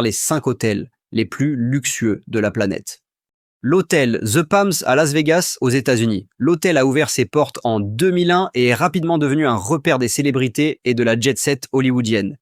les 5 hôtels les plus luxueux de la planète. L'hôtel The Palms à Las Vegas, aux États-Unis. L'hôtel a ouvert ses portes en 2001 et est rapidement devenu un repère des célébrités et de la jet-set hollywoodienne.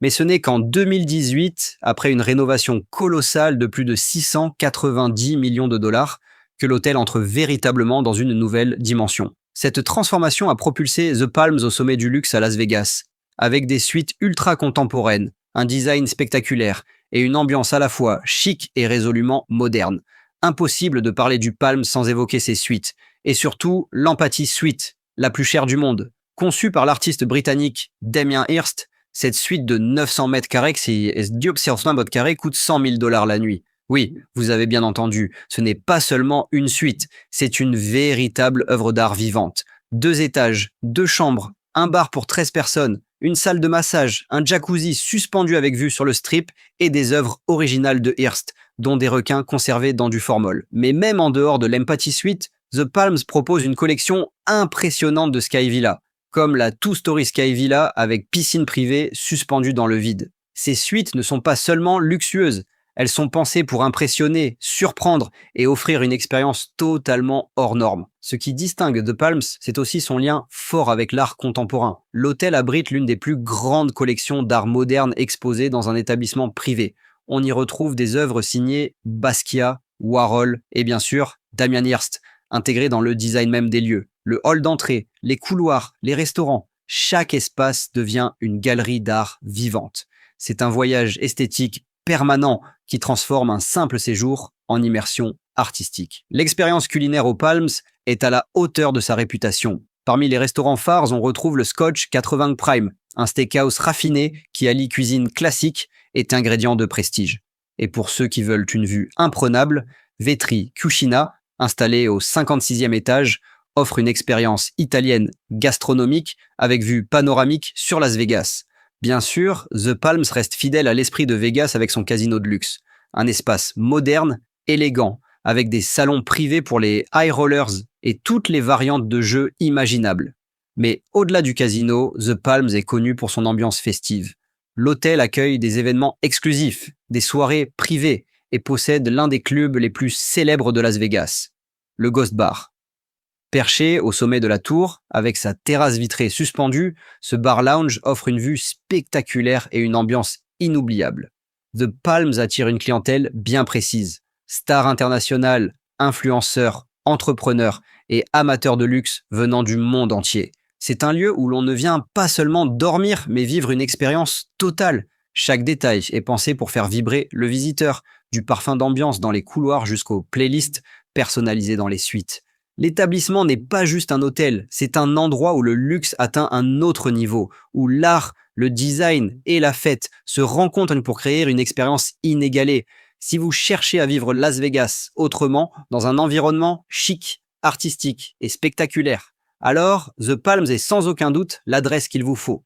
Mais ce n'est qu'en 2018, après une rénovation colossale de plus de 690 millions de dollars, que l'hôtel entre véritablement dans une nouvelle dimension. Cette transformation a propulsé The Palms au sommet du luxe à Las Vegas, avec des suites ultra contemporaines, un design spectaculaire et une ambiance à la fois chic et résolument moderne. Impossible de parler du Palm sans évoquer ses suites, et surtout l'Empathy Suite, la plus chère du monde. Conçue par l'artiste britannique Damien Hirst, cette suite de 900 mètres carrés coûte 100 000 dollars la nuit. Oui, vous avez bien entendu, ce n'est pas seulement une suite, c'est une véritable œuvre d'art vivante. 2 étages, 2 chambres, un bar pour 13 personnes, une salle de massage, un jacuzzi suspendu avec vue sur le strip et des œuvres originales de Hirst, dont des requins conservés dans du formol. Mais même en dehors de l'Empathy Suite, The Palms propose une collection impressionnante de Sky Villa, comme la Two Story Sky Villa avec piscine privée suspendue dans le vide. Ces suites ne sont pas seulement luxueuses, elles sont pensées pour impressionner, surprendre et offrir une expérience totalement hors norme. Ce qui distingue The Palms, c'est aussi son lien fort avec l'art contemporain. L'hôtel abrite l'une des plus grandes collections d'art moderne exposées dans un établissement privé. On y retrouve des œuvres signées Basquiat, Warhol et bien sûr Damien Hirst, intégrées dans le design même des lieux. Le hall d'entrée, les couloirs, les restaurants, chaque espace devient une galerie d'art vivante. C'est un voyage esthétique permanent qui transforme un simple séjour en immersion artistique. L'expérience culinaire aux Palms est à la hauteur de sa réputation. Parmi les restaurants phares, on retrouve le Scotch 80 Prime, un steakhouse raffiné qui allie cuisine classique et ingrédients de prestige. Et pour ceux qui veulent une vue imprenable, Vetri Cucina, installé au 56e étage, offre une expérience italienne gastronomique avec vue panoramique sur Las Vegas. Bien sûr, The Palms reste fidèle à l'esprit de Vegas avec son casino de luxe. Un espace moderne, élégant, avec des salons privés pour les high rollers et toutes les variantes de jeux imaginables. Mais au-delà du casino, The Palms est connu pour son ambiance festive. L'hôtel accueille des événements exclusifs, des soirées privées et possède l'un des clubs les plus célèbres de Las Vegas, le Ghost Bar. Perché au sommet de la tour, avec sa terrasse vitrée suspendue, ce bar lounge offre une vue spectaculaire et une ambiance inoubliable. The Palms attire une clientèle bien précise. Stars internationales, influenceurs, entrepreneurs et amateurs de luxe venant du monde entier. C'est un lieu où l'on ne vient pas seulement dormir, mais vivre une expérience totale. Chaque détail est pensé pour faire vibrer le visiteur, du parfum d'ambiance dans les couloirs jusqu'aux playlists personnalisées dans les suites. L'établissement n'est pas juste un hôtel, c'est un endroit où le luxe atteint un autre niveau, où l'art, le design et la fête se rencontrent pour créer une expérience inégalée. Si vous cherchez à vivre Las Vegas autrement, dans un environnement chic, artistique et spectaculaire, alors The Palms est sans aucun doute l'adresse qu'il vous faut.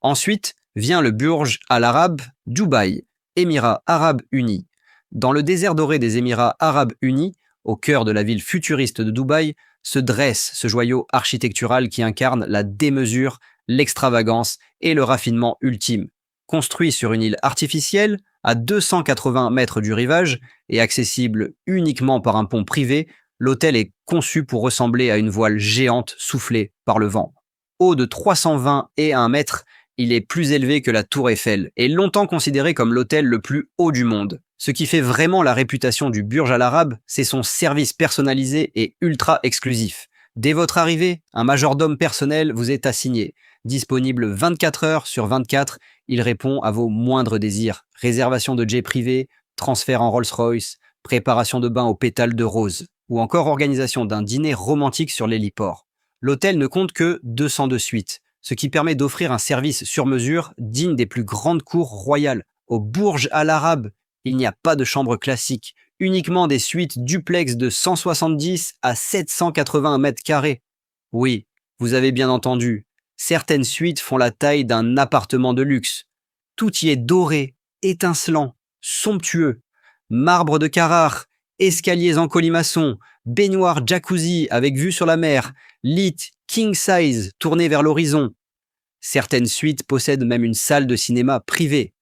Ensuite vient le Burj Al Arab, Dubaï, Émirats Arabes Unis. Dans le désert doré des Émirats Arabes Unis, au cœur de la ville futuriste de Dubaï, se dresse ce joyau architectural qui incarne la démesure, l'extravagance et le raffinement ultime. Construit sur une île artificielle, à 280 mètres du rivage et accessible uniquement par un pont privé, l'hôtel est conçu pour ressembler à une voile géante soufflée par le vent. Haut de 321 mètres, il est plus élevé que la Tour Eiffel et longtemps considéré comme l'hôtel le plus haut du monde. Ce qui fait vraiment la réputation du Burj Al Arab, c'est son service personnalisé et ultra exclusif. Dès votre arrivée, un majordome personnel vous est assigné. Disponible 24 heures sur 24, il répond à vos moindres désirs. Réservation de jet privé, transfert en Rolls-Royce, préparation de bain aux pétales de rose, ou encore organisation d'un dîner romantique sur l'héliport. L'hôtel ne compte que 202 suites, ce qui permet d'offrir un service sur mesure digne des plus grandes cours royales. Au Burj Al Arab, il n'y a pas de chambre classique, uniquement des suites duplex de 170 à 780 mètres carrés. Oui, vous avez bien entendu, certaines suites font la taille d'un appartement de luxe. Tout y est doré, étincelant, somptueux. Marbre de Carrare, escaliers en colimaçon, baignoire jacuzzi avec vue sur la mer, lit king size tourné vers l'horizon. Certaines suites possèdent même une salle de cinéma privée.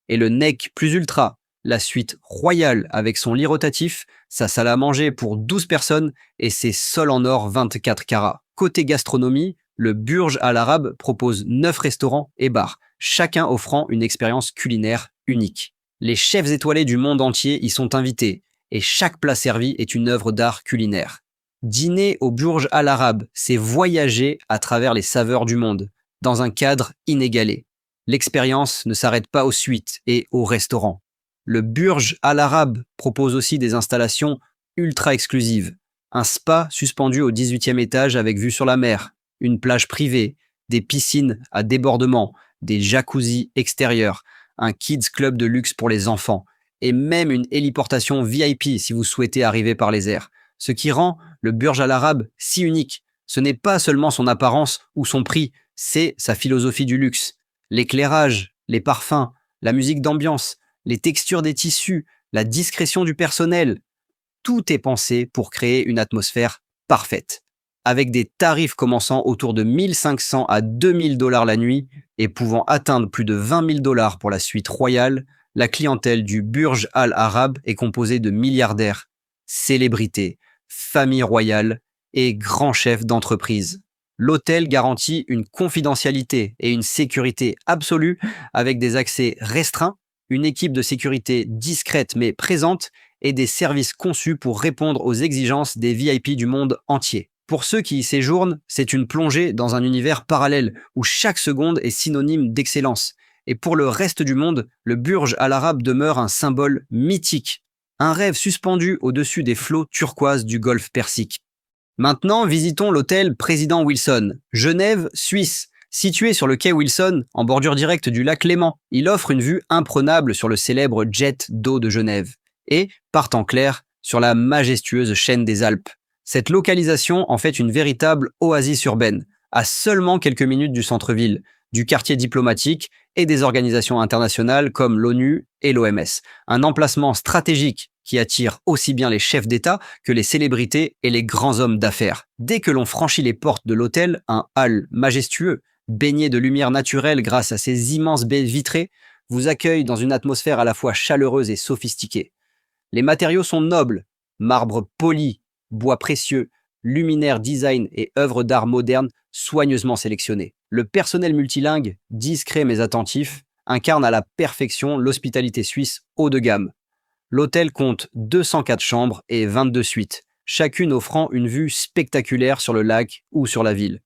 Et le Nec Plus Ultra, la suite royale avec son lit rotatif, sa salle à manger pour 12 personnes et ses sols en or 24 carats. Côté gastronomie, le Burj Al Arab propose 9 restaurants et bars, chacun offrant une expérience culinaire unique. Les chefs étoilés du monde entier y sont invités et chaque plat servi est une œuvre d'art culinaire. Dîner au Burj Al Arab, c'est voyager à travers les saveurs du monde, dans un cadre inégalé. L'expérience ne s'arrête pas aux suites et aux restaurants. Le Burj Al Arab propose aussi des installations ultra exclusives. Un spa suspendu au 18e étage avec vue sur la mer, une plage privée, des piscines à débordement, des jacuzzis extérieurs, un kids club de luxe pour les enfants, et même une héliportation VIP si vous souhaitez arriver par les airs. Ce qui rend le Burj Al Arab si unique, ce n'est pas seulement son apparence ou son prix, c'est sa philosophie du luxe. L'éclairage, les parfums, la musique d'ambiance, les textures des tissus, la discrétion du personnel, tout est pensé pour créer une atmosphère parfaite. Avec des tarifs commençant autour de 1500 à 2000 dollars la nuit et pouvant atteindre plus de 20 000 dollars pour la suite royale, la clientèle du Burj Al Arab est composée de milliardaires, célébrités, familles royales et grands chefs d'entreprise. L'hôtel garantit une confidentialité et une sécurité absolue avec des accès restreints, une équipe de sécurité discrète mais présente et des services conçus pour répondre aux exigences des VIP du monde entier. Pour ceux qui y séjournent, c'est une plongée dans un univers parallèle où chaque seconde est synonyme d'excellence. Et pour le reste du monde, le Burj Al Arab demeure un symbole mythique, un rêve suspendu au-dessus des flots turquoises du golfe Persique. Maintenant, visitons l'hôtel Président Wilson, Genève, Suisse. Situé sur le quai Wilson, en bordure directe du lac Léman, il offre une vue imprenable sur le célèbre jet d'eau de Genève et, par temps clair, sur la majestueuse chaîne des Alpes. Cette localisation en fait une véritable oasis urbaine, à seulement quelques minutes du centre-ville, du quartier diplomatique et des organisations internationales comme l'ONU et l'OMS. Un emplacement stratégique qui attire aussi bien les chefs d'État que les célébrités et les grands hommes d'affaires. Dès que l'on franchit les portes de l'hôtel, un hall majestueux, baigné de lumière naturelle grâce à ses immenses baies vitrées, vous accueille dans une atmosphère à la fois chaleureuse et sophistiquée. Les matériaux sont nobles, marbre poli, bois précieux, luminaires design et œuvres d'art modernes soigneusement sélectionnées. Le personnel multilingue, discret mais attentif, incarne à la perfection l'hospitalité suisse haut de gamme. L'hôtel compte 204 chambres et 22 suites, chacune offrant une vue spectaculaire sur le lac ou sur la ville.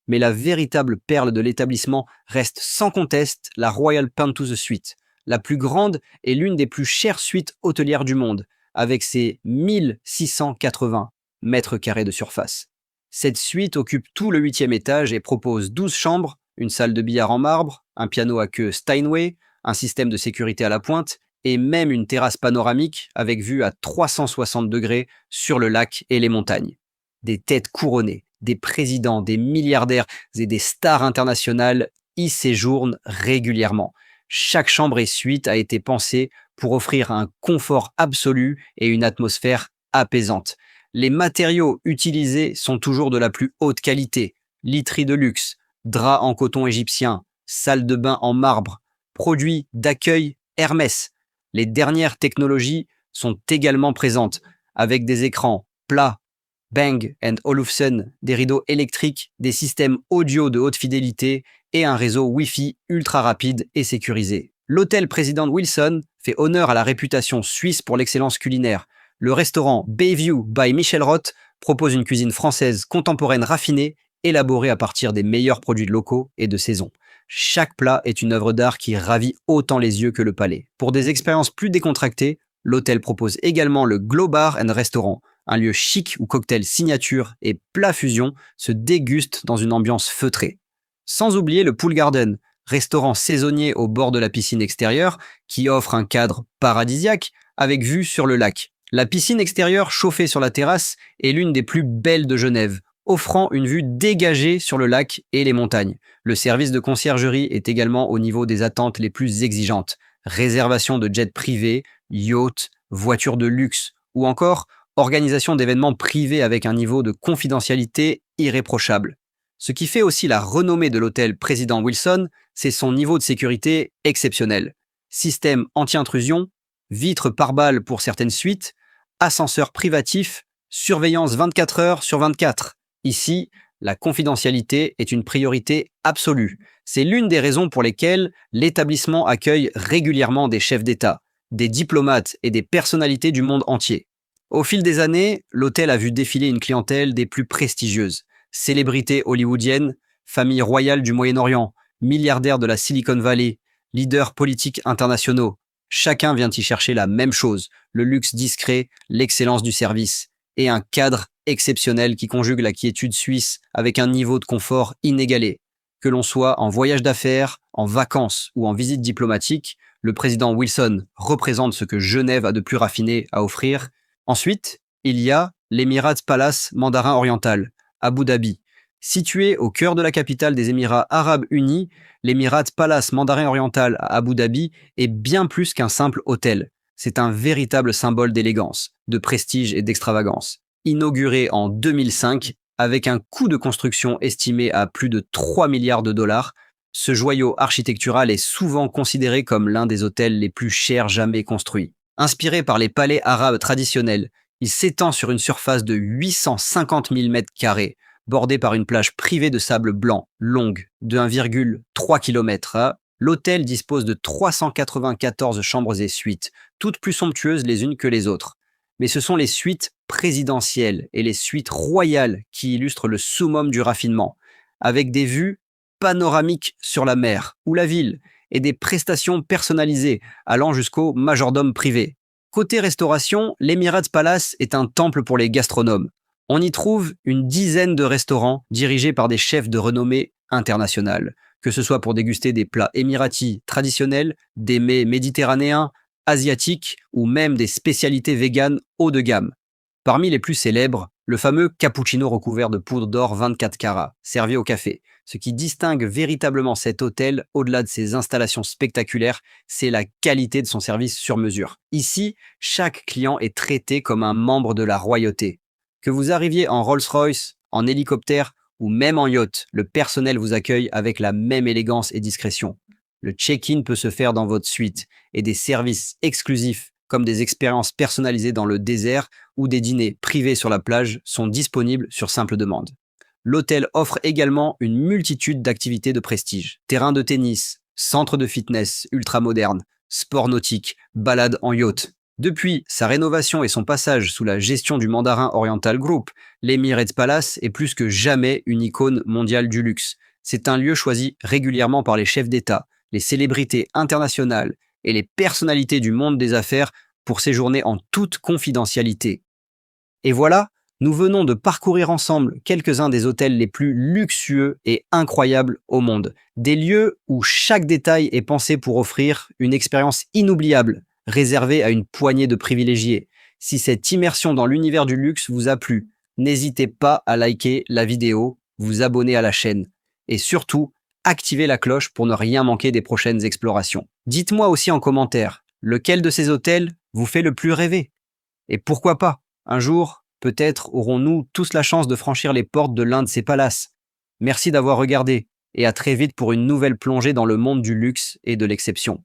Mais la véritable perle de l'établissement reste sans conteste la Royal Penthouse Suite, la plus grande et l'une des plus chères suites hôtelières du monde, avec ses 1680 mètres carrés de surface. Cette suite occupe tout le 8e étage et propose 12 chambres, une salle de billard en marbre, un piano à queue Steinway, un système de sécurité à la pointe et même une terrasse panoramique avec vue à 360 degrés sur le lac et les montagnes. Des têtes couronnées, des présidents, des milliardaires et des stars internationales y séjournent régulièrement. Chaque chambre et suite a été pensée pour offrir un confort absolu et une atmosphère apaisante. Les matériaux utilisés sont toujours de la plus haute qualité. Literie de luxe, draps en coton égyptien, salle de bain en marbre, produits d'accueil Hermès. Les dernières technologies sont également présentes, avec des écrans plats, Bang & Olufsen, des rideaux électriques, des systèmes audio de haute fidélité et un réseau Wi-Fi ultra rapide et sécurisé. L'hôtel Président Wilson fait honneur à la réputation suisse pour l'excellence culinaire. Le restaurant Bayview by Michel Roth propose une cuisine française contemporaine raffinée, élaborée à partir des meilleurs produits locaux et de saison. Chaque plat est une œuvre d'art qui ravit autant les yeux que le palais. Pour des expériences plus décontractées, l'hôtel propose également le Glow Bar and Restaurant, un lieu chic où cocktails signature et plats fusion se dégustent dans une ambiance feutrée. Sans oublier le Pool Garden, restaurant saisonnier au bord de la piscine extérieure qui offre un cadre paradisiaque avec vue sur le lac. La piscine extérieure chauffée sur la terrasse est l'une des plus belles de Genève, offrant une vue dégagée sur le lac et les montagnes. Le service de conciergerie est également au niveau des attentes les plus exigeantes. Réservation de jets privés, yachts, voitures de luxe ou encore organisation d'événements privés avec un niveau de confidentialité irréprochable. Ce qui fait aussi la renommée de l'hôtel Président Wilson, c'est son niveau de sécurité exceptionnel. Système anti-intrusion, vitres pare-balles pour certaines suites, ascenseur privatif, surveillance 24 heures sur 24. Ici, la confidentialité est une priorité absolue. C'est l'une des raisons pour lesquelles l'établissement accueille régulièrement des chefs d'État, des diplomates et des personnalités du monde entier. Au fil des années, l'hôtel a vu défiler une clientèle des plus prestigieuses. Célébrités hollywoodiennes, familles royales du Moyen-Orient, milliardaires de la Silicon Valley, leaders politiques internationaux. Chacun vient y chercher la même chose, le luxe discret, l'excellence du service et un cadre exceptionnel qui conjugue la quiétude suisse avec un niveau de confort inégalé. Que l'on soit en voyage d'affaires, en vacances ou en visite diplomatique, le président Wilson représente ce que Genève a de plus raffiné à offrir. Ensuite, il y a l'Emirates Palace Mandarin Oriental, Abu Dhabi. Situé au cœur de la capitale des Émirats Arabes Unis, l'Emirates Palace Mandarin Oriental à Abu Dhabi est bien plus qu'un simple hôtel. C'est un véritable symbole d'élégance, de prestige et d'extravagance. Inauguré en 2005, avec un coût de construction estimé à plus de 3 milliards de dollars, ce joyau architectural est souvent considéré comme l'un des hôtels les plus chers jamais construits. Inspiré par les palais arabes traditionnels, il s'étend sur une surface de 850 000 m², bordé par une plage privée de sable blanc, longue, de 1,3 km. L'hôtel dispose de 394 chambres et suites, toutes plus somptueuses les unes que les autres. Mais ce sont les suites présidentielles et les suites royales qui illustrent le summum du raffinement, avec des vues panoramiques sur la mer ou la ville et des prestations personnalisées allant jusqu'au majordome privé. Côté restauration, l'Emirates Palace est un temple pour les gastronomes. On y trouve une dizaine de restaurants dirigés par des chefs de renommée internationale, que ce soit pour déguster des plats émiratis traditionnels, des mets méditerranéens, asiatiques ou même des spécialités véganes haut de gamme. Parmi les plus célèbres, le fameux cappuccino recouvert de poudre d'or 24 carats, servi au café. Ce qui distingue véritablement cet hôtel, au-delà de ses installations spectaculaires, c'est la qualité de son service sur mesure. Ici, chaque client est traité comme un membre de la royauté. Que vous arriviez en Rolls-Royce, en hélicoptère ou même en yacht, le personnel vous accueille avec la même élégance et discrétion. Le check-in peut se faire dans votre suite et des services exclusifs comme des expériences personnalisées dans le désert ou des dîners privés sur la plage sont disponibles sur simple demande. L'hôtel offre également une multitude d'activités de prestige. Terrain de tennis, centre de fitness ultra moderne, sport nautique, balade en yacht. Depuis sa rénovation et son passage sous la gestion du Mandarin Oriental Group, l'Emirates Palace est plus que jamais une icône mondiale du luxe. C'est un lieu choisi régulièrement par les chefs d'État, les célébrités internationales et les personnalités du monde des affaires pour séjourner en toute confidentialité. Et voilà, nous venons de parcourir ensemble quelques-uns des hôtels les plus luxueux et incroyables au monde. Des lieux où chaque détail est pensé pour offrir une expérience inoubliable, réservée à une poignée de privilégiés. Si cette immersion dans l'univers du luxe vous a plu, n'hésitez pas à liker la vidéo, vous abonner à la chaîne et surtout, activez la cloche pour ne rien manquer des prochaines explorations. Dites-moi aussi en commentaire, lequel de ces hôtels vous fait le plus rêver? Et pourquoi pas, un jour, peut-être aurons-nous tous la chance de franchir les portes de l'un de ces palaces. Merci d'avoir regardé et à très vite pour une nouvelle plongée dans le monde du luxe et de l'exception.